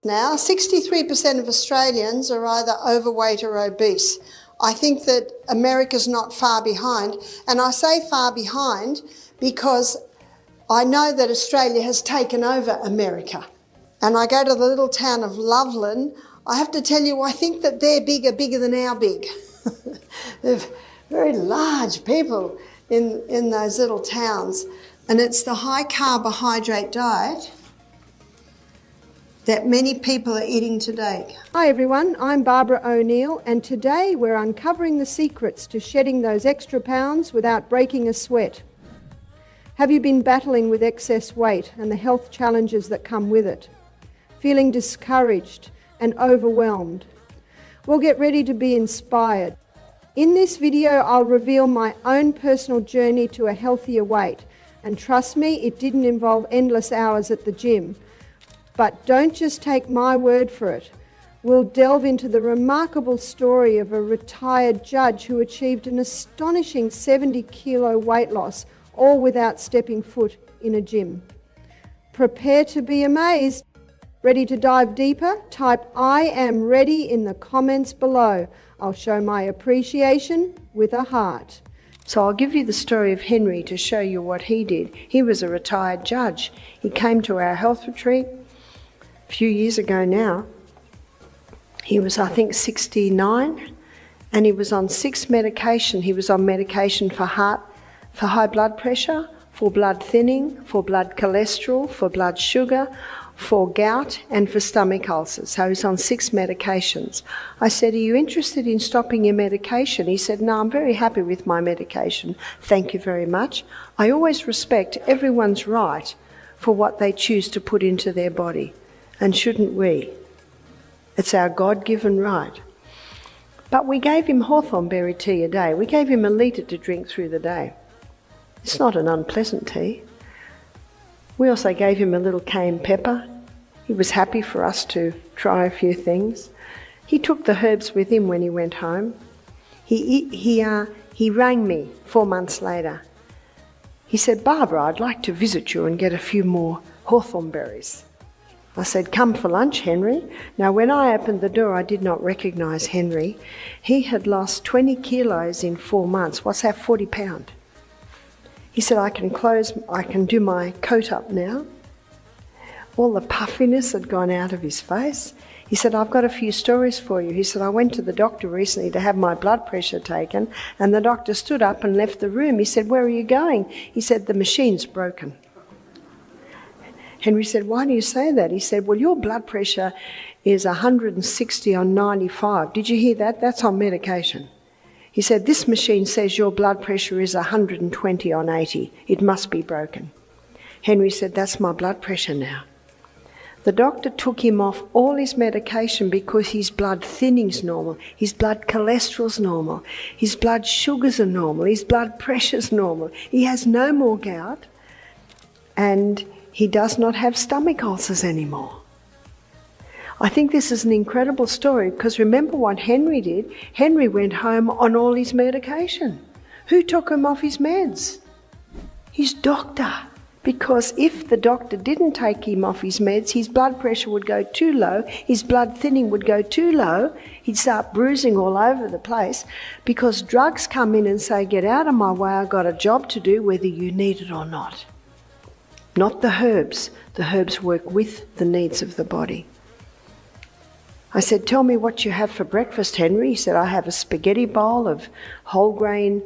Now, 63% of Australians are either overweight or obese. I think that America's not far behind, and I say far behind because I know that Australia has taken over America. And I go to the little town of Loveland. I have to tell you, I think that their big are bigger than our big. They're very large people in those little towns. And it's the high carbohydrate diet that many people are eating today. Hi everyone, I'm BarbaraONeill, and today we're uncovering the secrets to shedding those extra pounds without breaking a sweat. Have you been battling with excess weight and the health challenges that come with it? Feeling discouraged and overwhelmed? Well, get ready to be inspired. In this video, I'll reveal my own personal journey to a healthier weight. And trust me, it didn't involve endless hours at the gym. But don't just take my word for it. We'll delve into the remarkable story of a retired judge who achieved an astonishing 70-kilo weight loss, all without stepping foot in a gym. Prepare to be amazed. Ready to dive deeper? Type "I am ready" in the comments below. I'll show my appreciation with a heart. So I'll give you the story of Henry to show you what he did. He was a retired judge. He came to our health retreat a few years ago now. He was, I think, 69, and he was on 6 medication. He was on medication for high blood pressure, for blood thinning, for blood cholesterol, for blood sugar, for gout, and for stomach ulcers. So he's on 6 medications. I said, "Are you interested in stopping your medication?" He said, "No, I'm very happy with my medication. Thank you very much. I always respect everyone's right for what they choose to put into their body. And shouldn't we? It's our God-given right." But we gave him hawthorn berry tea a day. We gave him a litre to drink through the day. It's not an unpleasant tea. We also gave him a little cayenne pepper. He was happy for us to try a few things. He took the herbs with him when he went home. He rang me 4 months later. He said, "Barbara, I'd like to visit you and get a few more hawthorn berries." I said, "Come for lunch, Henry." Now, when I opened the door, I did not recognise Henry. He had lost 20 kilos in 4 months. What's that, 40 pound? He said, I can do my coat up now. All the puffiness had gone out of his face. He said, "I've got a few stories for you." He said, "I went to the doctor recently to have my blood pressure taken, and the doctor stood up and left the room." He said, "Where are you going?" He said, "The machine's broken." Henry said, "Why do you say that?" He said, "Well, your blood pressure is 160 on 95. Did you hear that? That's on medication." He said, "This machine says your blood pressure is 120 on 80. It must be broken." Henry said, "That's my blood pressure now." The doctor took him off all his medication because his blood thinning's normal, his blood cholesterol's normal, his blood sugars are normal, his blood pressure's normal. He has no more gout, and he does not have stomach ulcers anymore. I think this is an incredible story because remember what Henry did? Henry went home on all his medication. Who took him off his meds? His doctor. Because if the doctor didn't take him off his meds, his blood pressure would go too low, his blood thinning would go too low, he'd start bruising all over the place because drugs come in and say, "Get out of my way, I've got a job to do whether you need it or not." Not the herbs. The herbs work with the needs of the body. I said, "Tell me what you have for breakfast, Henry." He said, "I have a spaghetti bowl of whole grain.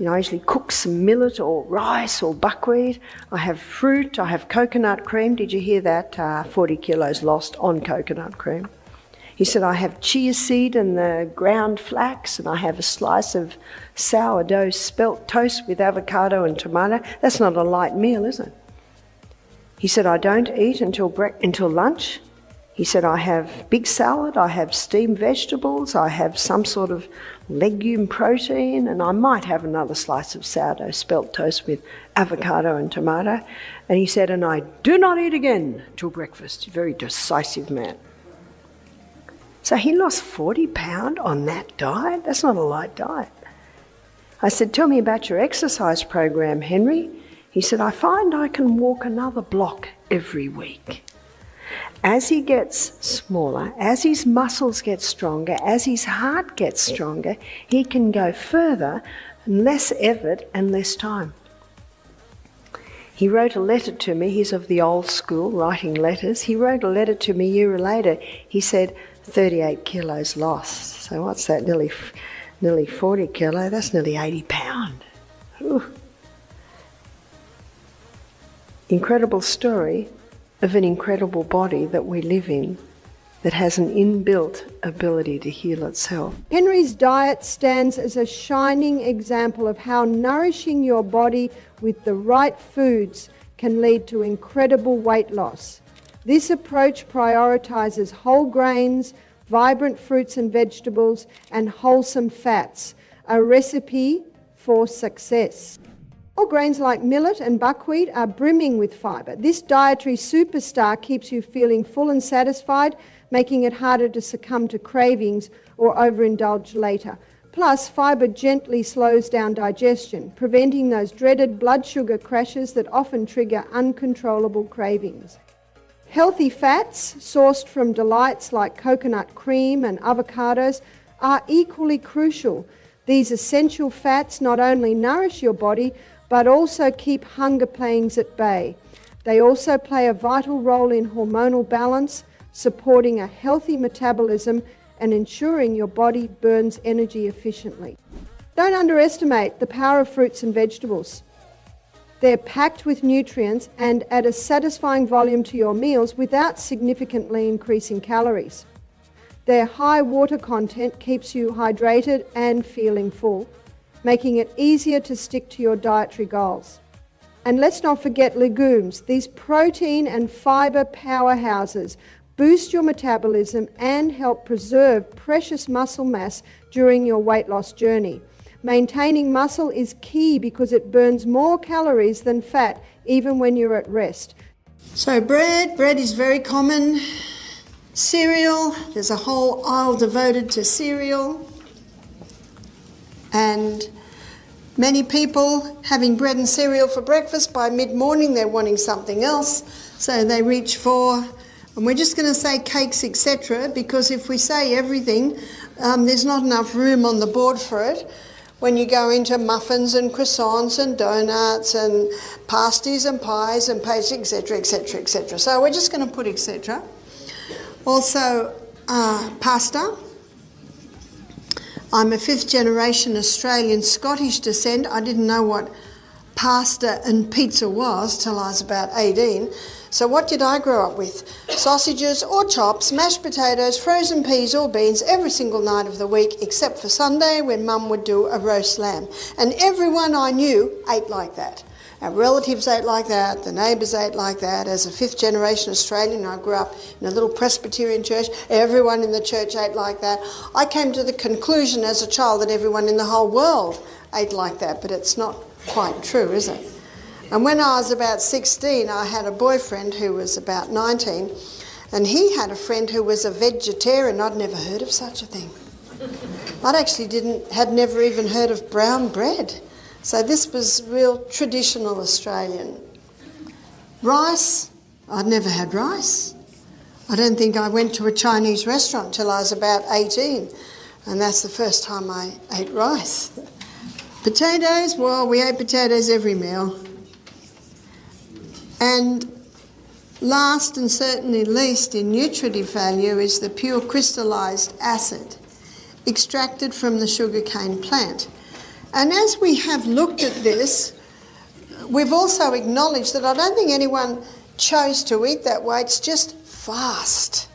I usually cook some millet or rice or buckwheat. I have fruit. I have coconut cream." Did you hear that? 40 kilos lost on coconut cream. He said, "I have chia seed and the ground flax, and I have a slice of sourdough spelt toast with avocado and tomato." That's not a light meal, is it? He said, "I don't eat until lunch." He said, "I have big salad, I have steamed vegetables, I have some sort of legume protein, and I might have another slice of sourdough spelt toast with avocado and tomato." And he said, "And I do not eat again till breakfast." A very decisive man. So he lost 40 pound on that diet? That's not a light diet. I said, "Tell me about your exercise program, Henry." He said, "I find I can walk another block every week. As he gets smaller, as his muscles get stronger, as his heart gets stronger, he can go further, less effort and less time. He wrote a letter to me. He's of the old school, writing letters. He wrote a letter to me a year later. He said, 38 kilos lost. So what's that, nearly 40 kilo? That's nearly 80 pounds. Incredible story of an incredible body that we live in that has an inbuilt ability to heal itself. Henry's diet stands as a shining example of how nourishing your body with the right foods can lead to incredible weight loss. This approach prioritizes whole grains, vibrant fruits and vegetables, and wholesome fats, a recipe for success. Whole grains like millet and buckwheat are brimming with fibre. This dietary superstar keeps you feeling full and satisfied, making it harder to succumb to cravings or overindulge later. Plus, fibre gently slows down digestion, preventing those dreaded blood sugar crashes that often trigger uncontrollable cravings. Healthy fats, sourced from delights like coconut cream and avocados, are equally crucial. These essential fats not only nourish your body, but also keep hunger pangs at bay. They also play a vital role in hormonal balance, supporting a healthy metabolism and ensuring your body burns energy efficiently. Don't underestimate the power of fruits and vegetables. They're packed with nutrients and add a satisfying volume to your meals without significantly increasing calories. Their high water content keeps you hydrated and feeling full, making it easier to stick to your dietary goals. And let's not forget legumes. These protein and fibre powerhouses boost your metabolism and help preserve precious muscle mass during your weight loss journey. Maintaining muscle is key because it burns more calories than fat even when you're at rest. So bread is very common. Cereal, there's a whole aisle devoted to cereal. And many people having bread and cereal for breakfast, by mid-morning they're wanting something else, so they reach for, and we're just going to say cakes, etc., because if we say everything, there's not enough room on the board for it. When you go into muffins and croissants and donuts and pasties and pies and pastry, etc., etc., etc. So we're just going to put etc. Also, pasta. I'm a fifth generation Australian Scottish descent. I didn't know what pasta and pizza was till I was about 18. So what did I grow up with? Sausages or chops, mashed potatoes, frozen peas or beans every single night of the week except for Sunday when Mum would do a roast lamb. And everyone I knew ate like that. Our relatives ate like that, the neighbours ate like that. As a fifth generation Australian, I grew up in a little Presbyterian church. Everyone in the church ate like that. I came to the conclusion as a child that everyone in the whole world ate like that, but it's not quite true, is it? And when I was about 16, I had a boyfriend who was about 19, and he had a friend who was a vegetarian. I'd never heard of such a thing. Had never even heard of brown bread. So this was real traditional Australian. Rice, I'd never had rice. I don't think I went to a Chinese restaurant till I was about 18, and that's the first time I ate rice. Potatoes, well, we ate potatoes every meal. And last and certainly least in nutritive value is the pure crystallised acid extracted from the sugarcane plant. And as we have looked at this, we've also acknowledged that I don't think anyone chose to eat that way. It's just fast.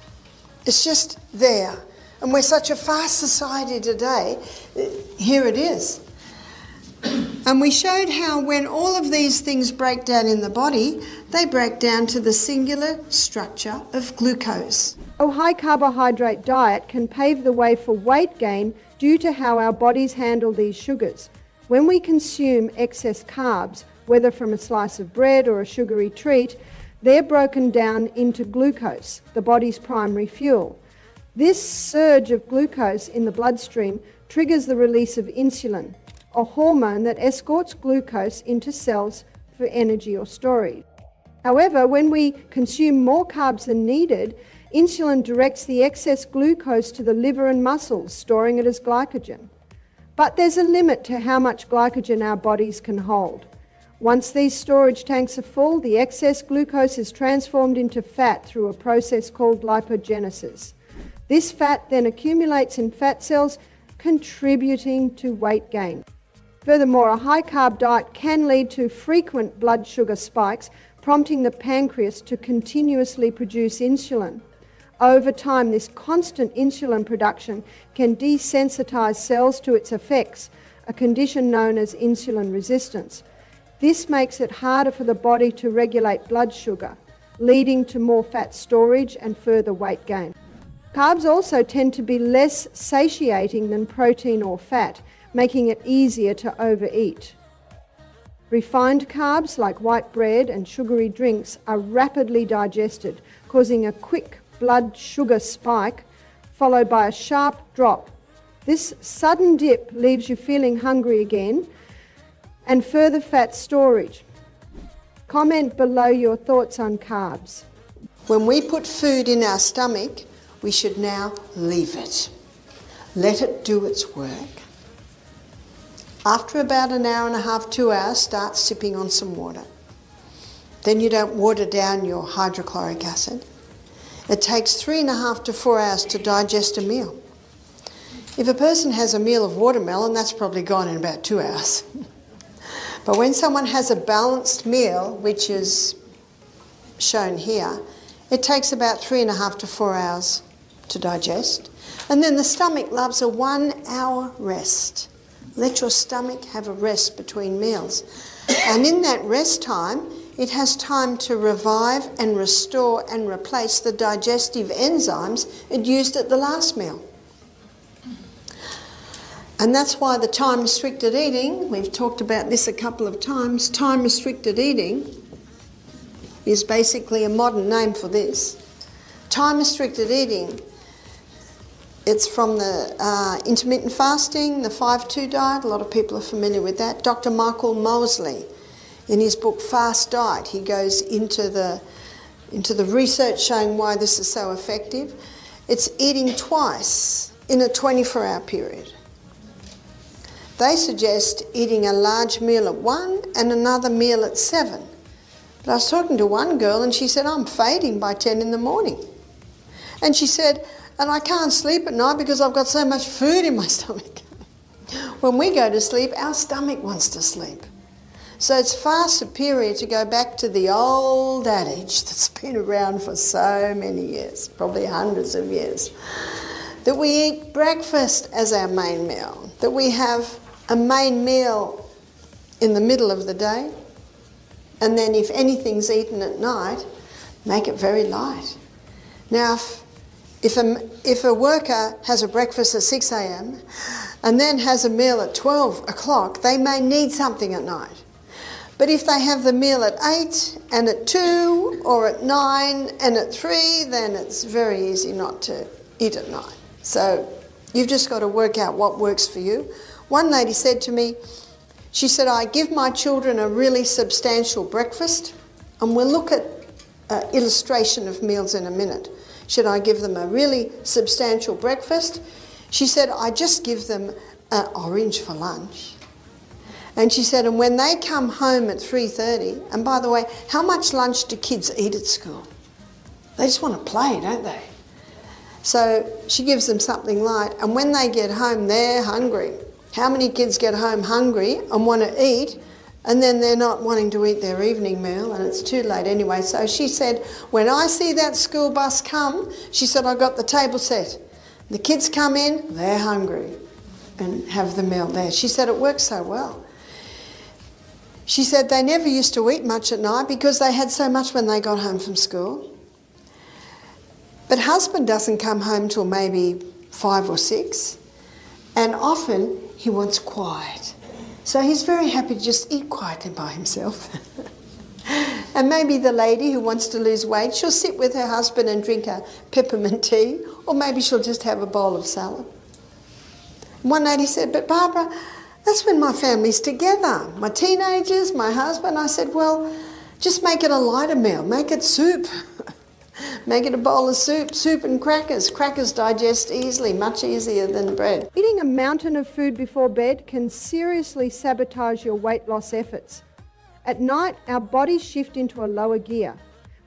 It's just there. And we're such a fast society today. Here it is. And we showed how when all of these things break down in the body, they break down to the singular structure of glucose. A high carbohydrate diet can pave the way for weight gain due to how our bodies handle these sugars. When we consume excess carbs, whether from a slice of bread or a sugary treat, they're broken down into glucose, the body's primary fuel. This surge of glucose in the bloodstream triggers the release of insulin, a hormone that escorts glucose into cells for energy or storage. However, when we consume more carbs than needed, insulin directs the excess glucose to the liver and muscles, storing it as glycogen. But there's a limit to how much glycogen our bodies can hold. Once these storage tanks are full, the excess glucose is transformed into fat through a process called lipogenesis. This fat then accumulates in fat cells, contributing to weight gain. Furthermore, a high-carb diet can lead to frequent blood sugar spikes, prompting the pancreas to continuously produce insulin. Over time, this constant insulin production can desensitize cells to its effects, a condition known as insulin resistance. This makes it harder for the body to regulate blood sugar, leading to more fat storage and further weight gain. Carbs also tend to be less satiating than protein or fat, making it easier to overeat. Refined carbs like white bread and sugary drinks are rapidly digested, causing a quick blood sugar spike followed by a sharp drop. This sudden dip leaves you feeling hungry again and further fat storage. Comment below your thoughts on carbs. When we put food in our stomach, we should now leave it. Let it do its work. After about an hour and a half, 2 hours, start sipping on some water. Then you don't water down your hydrochloric acid. It takes 3.5 to 4 hours to digest a meal. If a person has a meal of watermelon, that's probably gone in about 2 hours. But when someone has a balanced meal, which is shown here, it takes about 3.5 to 4 hours to digest. And then the stomach loves a 1 hour rest. Let your stomach have a rest between meals. And in that rest time, it has time to revive and restore and replace the digestive enzymes it used at the last meal. And that's why the time-restricted eating, we've talked about this a couple of times, time-restricted eating is basically a modern name for this. Time-restricted eating, it's from the intermittent fasting, the 5-2 diet. A lot of people are familiar with that. Dr. Michael Mosley, in his book Fast Diet, he goes into the research showing why this is so effective. It's eating twice in a 24-hour period. They suggest eating a large meal at 1 and another meal at 7. But I was talking to one girl and she said, I'm fading by 10 in the morning. And she said, and I can't sleep at night because I've got so much food in my stomach. When we go to sleep, our stomach wants to sleep. So it's far superior to go back to the old adage that's been around for so many years, probably hundreds of years, that we eat breakfast as our main meal, that we have a main meal in the middle of the day, and then if anything's eaten at night, make it very light. Now, if a worker has a breakfast at 6 a.m. and then has a meal at 12 o'clock, they may need something at night. But if they have the meal at 8 and at 2 or at 9 and at 3, then it's very easy not to eat at night. So you've just got to work out what works for you. One lady said to me, she said, I give my children a really substantial breakfast, and we'll look at an illustration of meals in a minute. Should I give them a really substantial breakfast? She said, I just give them an orange for lunch. And she said, and when they come home at 3:30, and by the way, how much lunch do kids eat at school? They just want to play, don't they? So she gives them something light, and when they get home, they're hungry. How many kids get home hungry and want to eat, and then they're not wanting to eat their evening meal, and it's too late anyway? So she said, when I see that school bus come, she said, I got the table set. The kids come in, they're hungry, and have the meal there. She said it works so well. She said they never used to eat much at night because they had so much when they got home from school. But husband doesn't come home till maybe 5 or 6, and often he wants quiet. So he's very happy to just eat quietly by himself. And maybe the lady who wants to lose weight, she'll sit with her husband and drink a peppermint tea, or maybe she'll just have a bowl of salad. One lady said, but Barbara, that's when my family's together, my teenagers, my husband. I said, well, Just make it a lighter meal. Make it soup. Make it a bowl of soup and crackers. Crackers digest easily, much easier than bread. Eating a mountain of food before bed can seriously sabotage your weight loss efforts. At night, our bodies shift into a lower gear,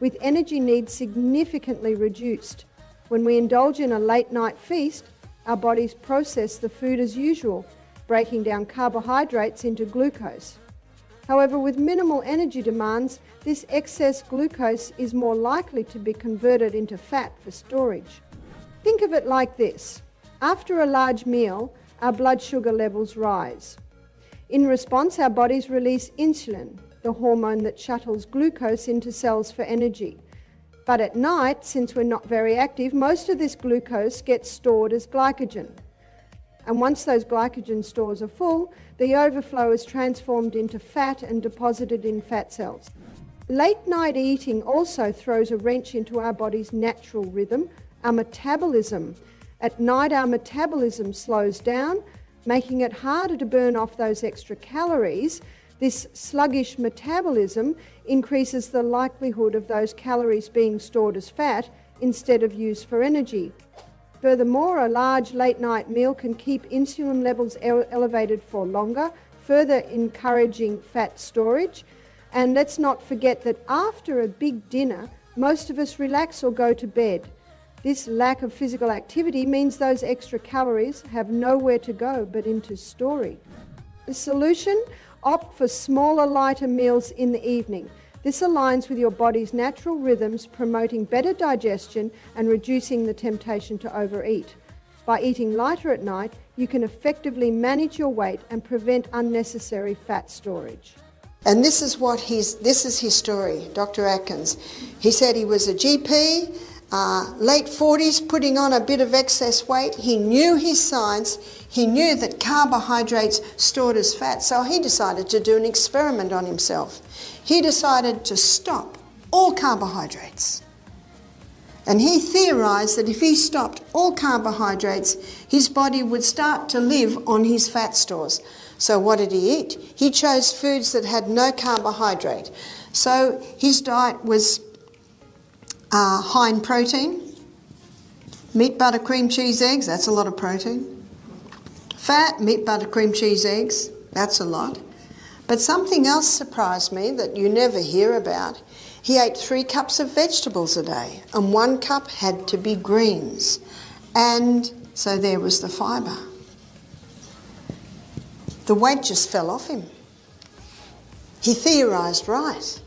with energy needs significantly reduced. When we indulge in a late night feast, our bodies process the food as usual, breaking down carbohydrates into glucose. However, with minimal energy demands, this excess glucose is more likely to be converted into fat for storage. Think of it like this. After a large meal, our blood sugar levels rise. In response, our bodies release insulin, the hormone that shuttles glucose into cells for energy. But at night, since we're not very active, most of this glucose gets stored as glycogen. And once those glycogen stores are full, the overflow is transformed into fat and deposited in fat cells. Late night eating also throws a wrench into our body's natural rhythm, our metabolism. At night, our metabolism slows down, making it harder to burn off those extra calories. This sluggish metabolism increases the likelihood of those calories being stored as fat instead of used for energy. Furthermore, a large late-night meal can keep insulin levels elevated for longer, further encouraging fat storage. And let's not forget that after a big dinner, most of us relax or go to bed. This lack of physical activity means those extra calories have nowhere to go but into storage. The solution? Opt for smaller, lighter meals in the evening. This aligns with your body's natural rhythms, promoting better digestion and reducing the temptation to overeat. By eating lighter at night, you can effectively manage your weight and prevent unnecessary fat storage. And this is his story, Dr. Atkins. He said he was a GP, late 40s, putting on a bit of excess weight. He knew his science. He knew that carbohydrates stored as fat, so he decided to do an experiment on himself. He decided to stop all carbohydrates. And he theorized that if he stopped all carbohydrates, his body would start to live on his fat stores. So what did he eat? He chose foods that had no carbohydrate. So his diet was high in protein, meat, butter, cream, cheese, eggs, that's a lot of protein. Fat, meat, butter, cream, cheese, eggs, that's a lot. But something else surprised me that you never hear about. He ate 3 cups of vegetables a day, and 1 cup had to be greens. And so there was the fibre. The weight just fell off him. He theorised right.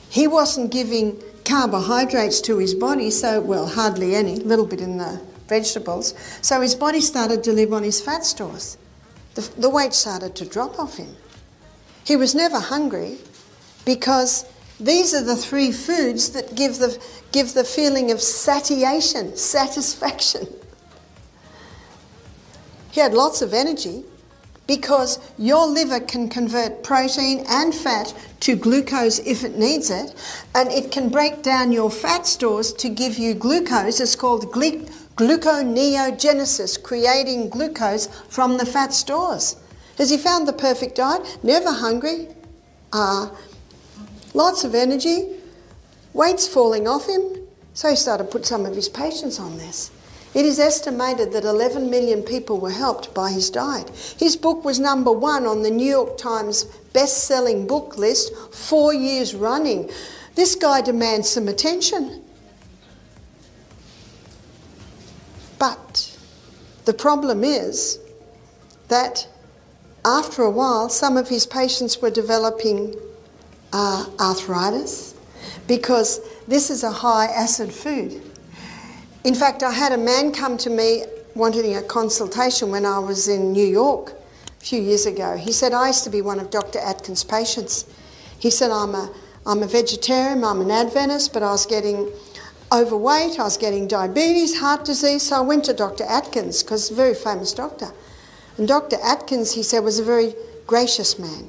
He wasn't giving carbohydrates to his body, so, well, hardly any, a little bit in the vegetables. So his body started to live on his fat stores. The weight started to drop off him. He was never hungry because these are the 3 foods that give the feeling of satiation, satisfaction. He had lots of energy because your liver can convert protein and fat to glucose if it needs it, and it can break down your fat stores to give you glucose. It's called gluconeogenesis, creating glucose from the fat stores. Has he found the perfect diet? Never hungry, lots of energy, weight's falling off him, so he started to put some of his patients on this. It is estimated that 11 million people were helped by his diet. His book was #1 on the New York Times best-selling book list 4 years running. This guy demands some attention. But the problem is that after a while, some of his patients were developing arthritis because this is a high-acid food. In fact, I had a man come to me wanting a consultation when I was in New York a few years ago. He said, I used to be one of Dr. Atkins' patients. He said, I'm a vegetarian, I'm an Adventist, but I was getting overweight, I was getting diabetes, heart disease, so I went to Dr. Atkins because he's a very famous doctor. And Dr. Atkins, he said, was a very gracious man.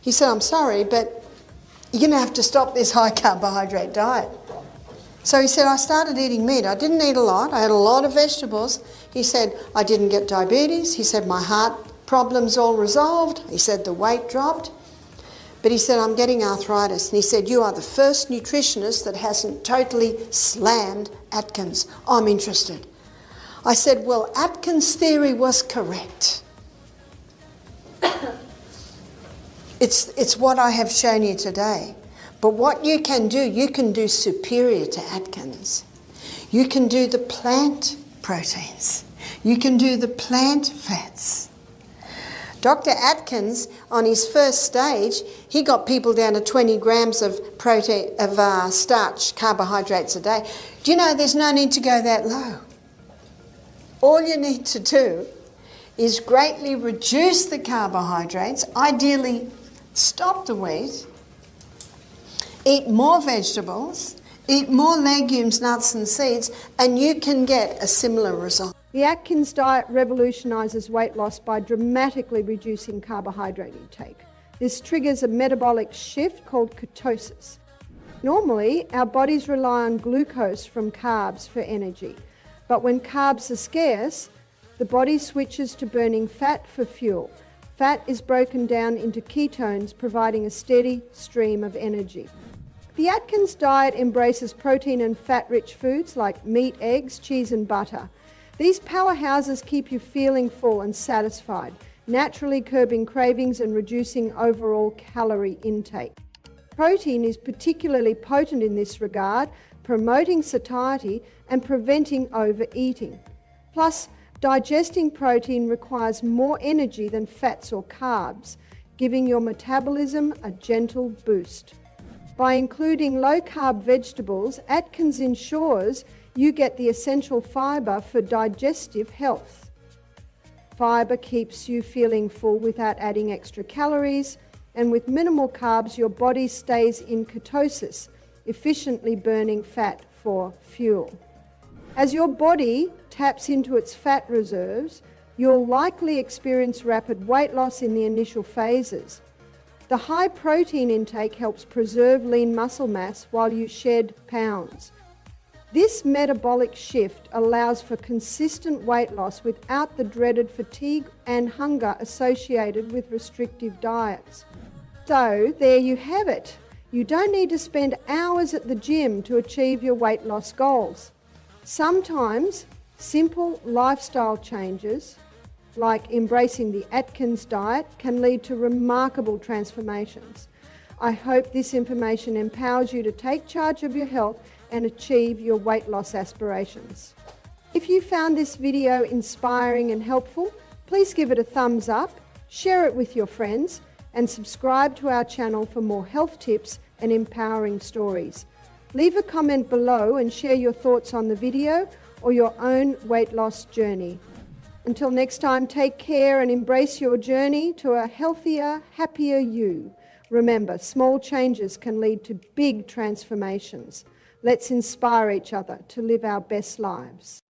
He said, I'm sorry, but you're going to have to stop this high carbohydrate diet. So he said, I started eating meat. I didn't eat a lot. I had a lot of vegetables. He said, I didn't get diabetes. He said, my heart problems all resolved. He said, the weight dropped. But he said, I'm getting arthritis. And he said, you are the first nutritionist that hasn't totally slammed Atkins. I'm interested. I said, well, Atkins' theory was correct. It's what I have shown you today. But what you can do superior to Atkins. You can do the plant proteins. You can do the plant fats. Dr. Atkins, on his first stage, he got people down to 20 grams of starch, carbohydrates a day. Do you know there's no need to go that low? All you need to do is greatly reduce the carbohydrates, ideally stop the wheat, eat more vegetables, eat more legumes, nuts and seeds, and you can get a similar result. The Atkins diet revolutionises weight loss by dramatically reducing carbohydrate intake. This triggers a metabolic shift called ketosis. Normally, our bodies rely on glucose from carbs for energy, but when carbs are scarce, the body switches to burning fat for fuel. Fat is broken down into ketones, providing a steady stream of energy. The Atkins diet embraces protein and fat-rich foods like meat, eggs, cheese and butter. These powerhouses keep you feeling full and satisfied, naturally curbing cravings and reducing overall calorie intake. Protein is particularly potent in this regard, promoting satiety and preventing overeating. Plus, digesting protein requires more energy than fats or carbs, giving your metabolism a gentle boost. By including low-carb vegetables, Atkins ensures you get the essential fibre for digestive health. Fibre keeps you feeling full without adding extra calories, and with minimal carbs, your body stays in ketosis, efficiently burning fat for fuel. As your body taps into its fat reserves, you'll likely experience rapid weight loss in the initial phases. The high protein intake helps preserve lean muscle mass while you shed pounds. This metabolic shift allows for consistent weight loss without the dreaded fatigue and hunger associated with restrictive diets. So there you have it. You don't need to spend hours at the gym to achieve your weight loss goals. Sometimes simple lifestyle changes, like embracing the Atkins diet, can lead to remarkable transformations. I hope this information empowers you to take charge of your health and achieve your weight loss aspirations. If you found this video inspiring and helpful, please give it a thumbs up, share it with your friends, and subscribe to our channel for more health tips and empowering stories. Leave a comment below and share your thoughts on the video or your own weight loss journey. Until next time, take care and embrace your journey to a healthier, happier you. Remember, small changes can lead to big transformations. Let's inspire each other to live our best lives.